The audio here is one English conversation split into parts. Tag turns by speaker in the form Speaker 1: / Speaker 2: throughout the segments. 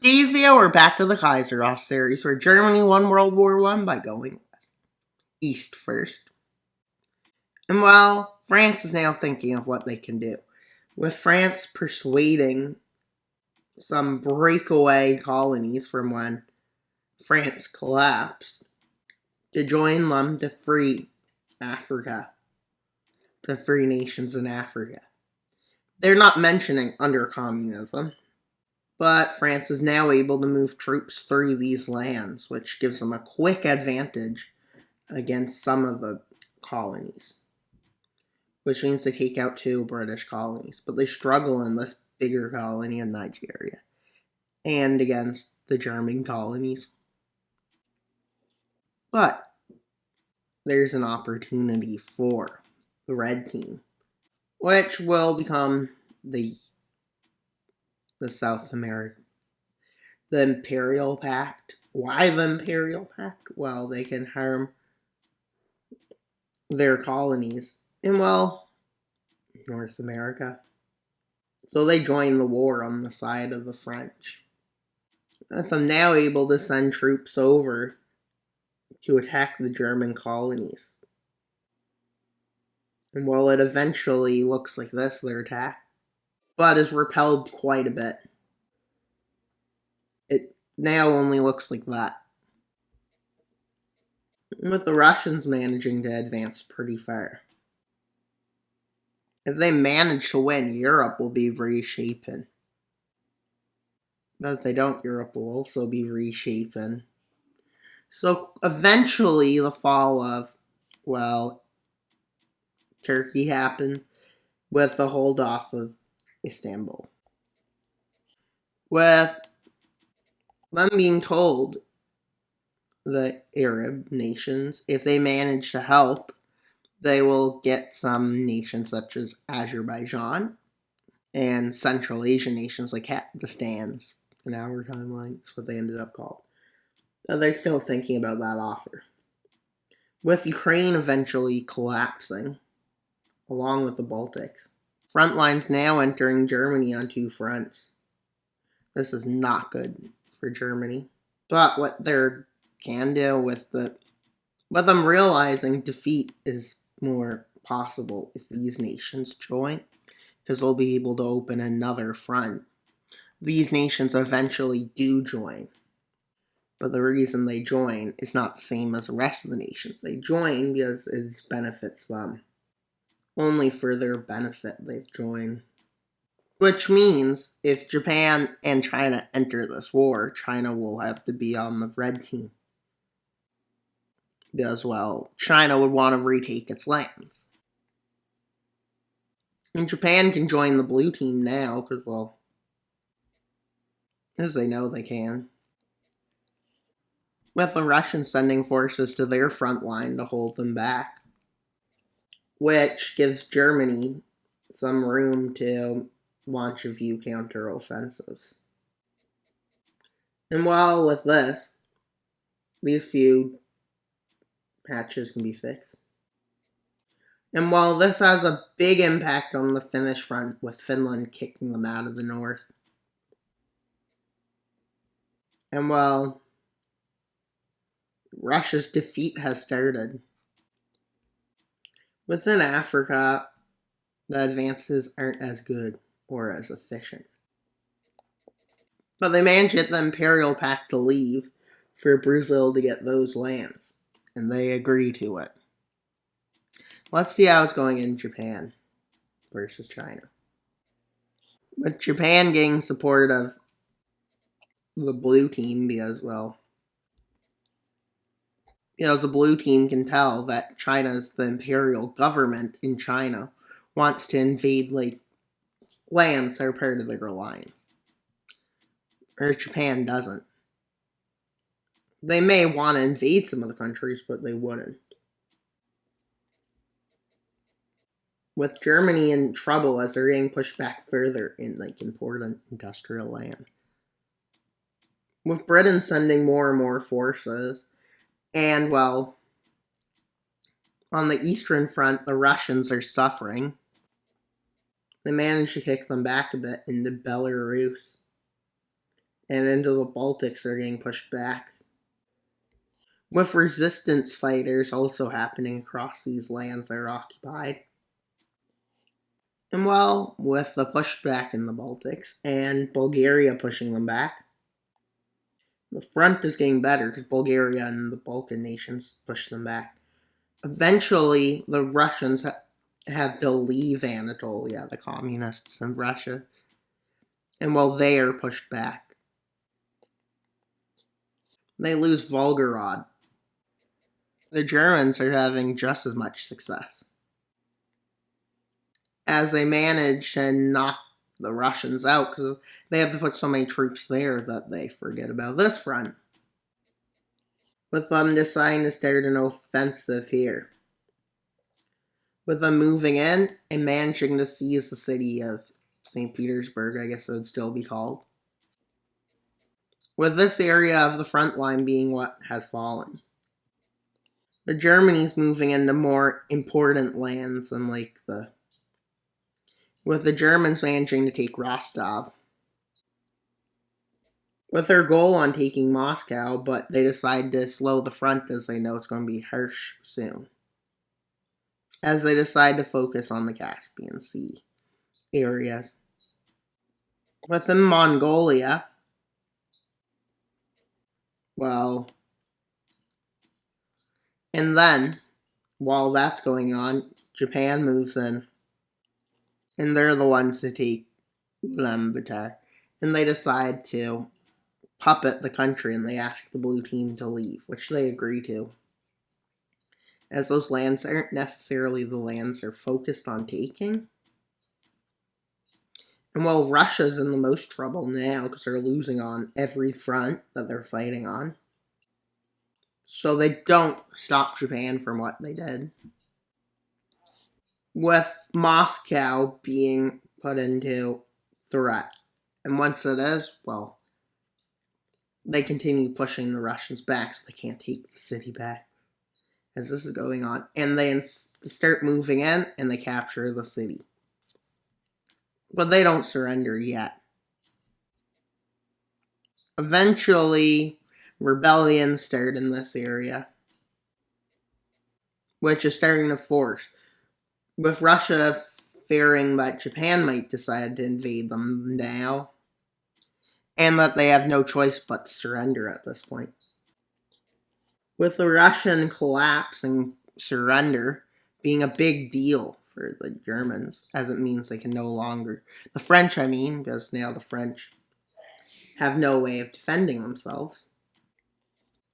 Speaker 1: Today's video, we're back to the KaiserOst series, where Germany won World War I by going east first. And well, France is now thinking of what they can do, with France persuading some breakaway colonies from when France collapsed to join them to free Africa, the free nations in Africa. They're not mentioning under communism, but France is now able to move troops through these lands, which gives them a quick advantage against some of the colonies, which means they take out 2 British colonies, but they struggle in this bigger colony in Nigeria and against the German colonies. But there's an opportunity for the red team, which will become the South America, the Imperial Pact. Why the Imperial Pact? Well, they can harm their colonies in, well, North America. So they join the war on the side of the French. With them now able to send troops over to attack the German colonies. And while it eventually looks like this, their attack, but is repelled quite a bit. It now only looks like that. With the Russians managing to advance pretty far. If they manage to win, Europe will be reshapen. But if they don't, Europe will also be reshapen. So eventually the fall of, well, Turkey happened with the hold off of Istanbul. With them being told, the Arab nations, if they manage to help, they will get some nations such as Azerbaijan and Central Asian nations like the Stans in our timeline. That's what they ended up called. They're still thinking about that offer. With Ukraine eventually collapsing, along with the Baltics, front lines now entering Germany on 2 fronts. This is not good for Germany. But what they can do with them realizing defeat is more possible if these nations join, because they'll be able to open another front. These nations eventually do join, but the reason they join is not the same as the rest of the nations. They join because it benefits them. Only for their benefit they've joined. Which means if Japan and China enter this war, China will have to be on the red team. Because, well, China would want to retake its lands. And Japan can join the blue team now, because, well, as they know they can. With the Russians sending forces to their front line to hold them back. Which gives Germany some room to launch a few counteroffensives. And while with this, these few patches can be fixed. And while this has a big impact on the Finnish front, with Finland kicking them out of the north. And while Russia's defeat has started. Within Africa, the advances aren't as good or as efficient. But they managed to get the Imperial Pact to leave for Brazil to get those lands. And they agree to it. Let's see how it's going in Japan versus China. With Japan getting support of the blue team because, well, the blue team can tell that the imperial government in China wants to invade lands that are part of their alliance. Or Japan doesn't. They may want to invade some of the countries, but they wouldn't. With Germany in trouble as they're getting pushed back further in important industrial land. With Britain sending more and more forces, and well, on the Eastern Front, the Russians are suffering. They managed to kick them back a bit into Belarus. and into the Baltics are getting pushed back, with resistance fighters also happening across these lands that are occupied. And well, with the pushback in the Baltics and Bulgaria pushing them back, the front is getting better because Bulgaria and the Balkan nations push them back. Eventually, the Russians have to leave Anatolia, the communists in Russia, and while they are pushed back, they lose Volgorod. The Germans are having just as much success, as they manage to knock the Russians out because they have to put so many troops there that they forget about this front, with them deciding to start an offensive here, with them moving in and managing to seize the city of St. Petersburg, I guess it would still be called, with this area of the front line being what has fallen. But Germany's moving into more important lands and with the Germans managing to take Rostov, with their goal on taking Moscow, but they decide to slow the front as they know it's going to be harsh soon, as they decide to focus on the Caspian Sea areas. Within Mongolia, well, and then, while that's going on, Japan moves in, and they're the ones to take Ulaanbaatar, and they decide to puppet the country, and they ask the blue team to leave, which they agree to, as those lands aren't necessarily the lands they're focused on taking. And while Russia's in the most trouble now because they're losing on every front that they're fighting on, so they don't stop Japan from what they did, with Moscow being put into threat. And once it is, well, they continue pushing the Russians back so they can't take the city back as this is going on. And they start moving in and they capture the city. But they don't surrender yet. Eventually, rebellions start in this area, which is starting to force, with Russia fearing that Japan might decide to invade them now, and that they have no choice but to surrender at this point. With the Russian collapse and surrender being a big deal for the Germans, as it means they can no longer, the French I mean, because now the French have no way of defending themselves.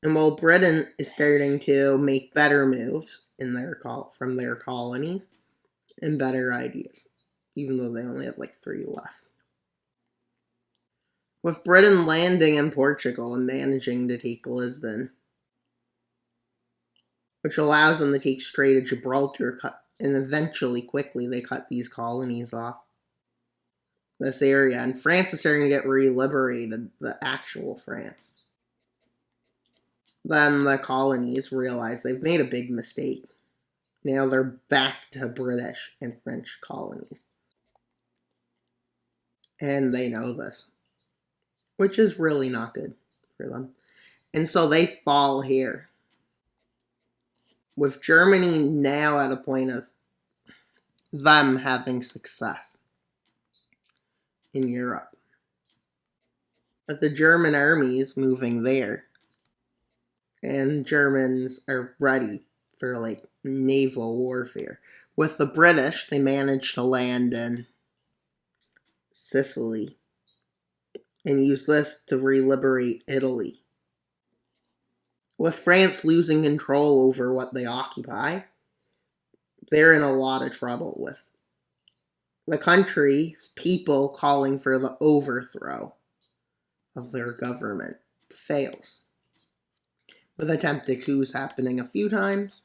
Speaker 1: And while Britain is starting to make better moves from their colonies and better ideas, even though they only have 3 left. With Britain landing in Portugal and managing to take Lisbon, which allows them to take Strait of Gibraltar, and eventually, quickly, they cut these colonies off this area, and France is starting to get re-liberated, the actual France. Then the colonies realize they've made a big mistake. Now they're back to British and French colonies. And they know this, which is really not good for them. And so they fall here, with Germany now at a point of them having success in Europe, with the German armies moving there, and Germans are ready for naval warfare. With the British, they managed to land in Sicily and use this to re-liberate Italy. With France losing control over what they occupy, they're in a lot of trouble, with the country's people calling for the overthrow of their government fails, with attempted coups happening a few times,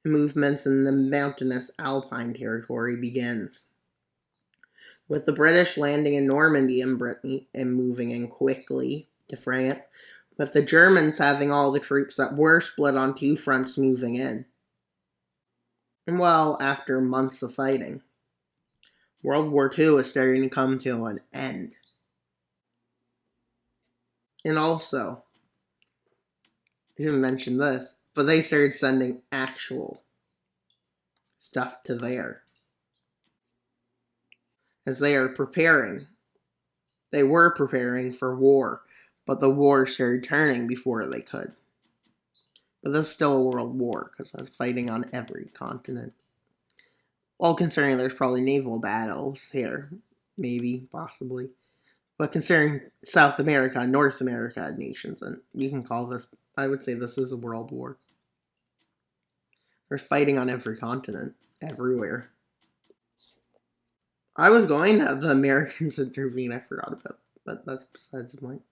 Speaker 1: and movements in the mountainous Alpine territory begins, with the British landing in Normandy and Brittany and moving in quickly to France, with the Germans having all the troops that were split on 2 fronts moving in. And well, after months of fighting, World War II is starting to come to an end. And also, I didn't mention this, but they started sending actual stuff to there. As they are preparing. They were preparing for war, but the war started turning before they could. But this is still a world war, because I was fighting on every continent. Well, considering there's probably naval battles here. Maybe, possibly. But considering South America and North America nations, and you can call this, I would say this is a world war. They're fighting on every continent, everywhere. I was going to have the Americans intervene, I forgot about, but that's besides the point.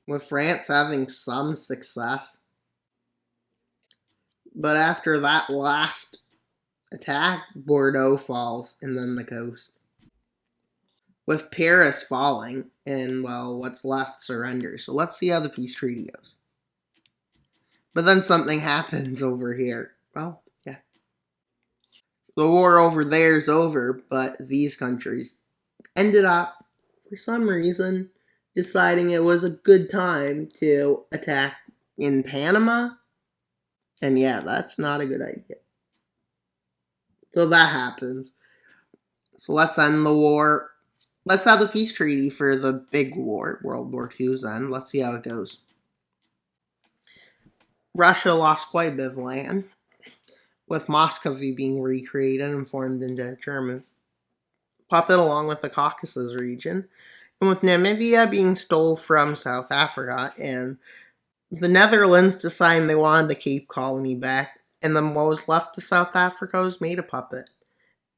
Speaker 1: With France having some success, but after that last attack, Bordeaux falls, and then the coast. With Paris falling, and, well, what's left surrenders. So let's see how the peace treaty goes. But then something happens over here. Well, yeah. The war over there is over, but these countries ended up, for some reason, deciding it was a good time to attack in Panama. And yeah, that's not a good idea. So that happens. So let's end the war. Let's have the peace treaty for the big war, World War II's end. Let's see how it goes. Russia lost quite a bit of land, with Muscovy being recreated and formed into a German puppet along with the Caucasus region, and with Namibia being stole from South Africa, and the Netherlands deciding they wanted the Cape Colony back, and then what was left of South Africa was made a puppet.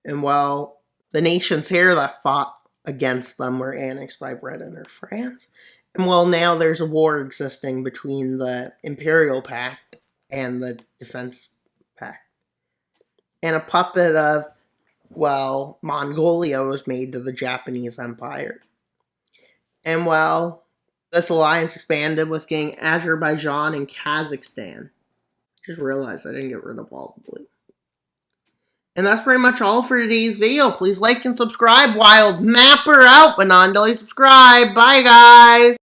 Speaker 1: And well, the nations here that fought against them were annexed by Britain or France. And well, now there's a war existing between the Imperial Pact and the Defense Pact. And a puppet of, well, Mongolia was made to the Japanese Empire. And well, this alliance expanded with getting Azerbaijan and Kazakhstan. Just realized I didn't get rid of all the blue. And that's pretty much all for today's video. Please like and subscribe. Wild Mapper out, but not until you subscribe. Bye, guys.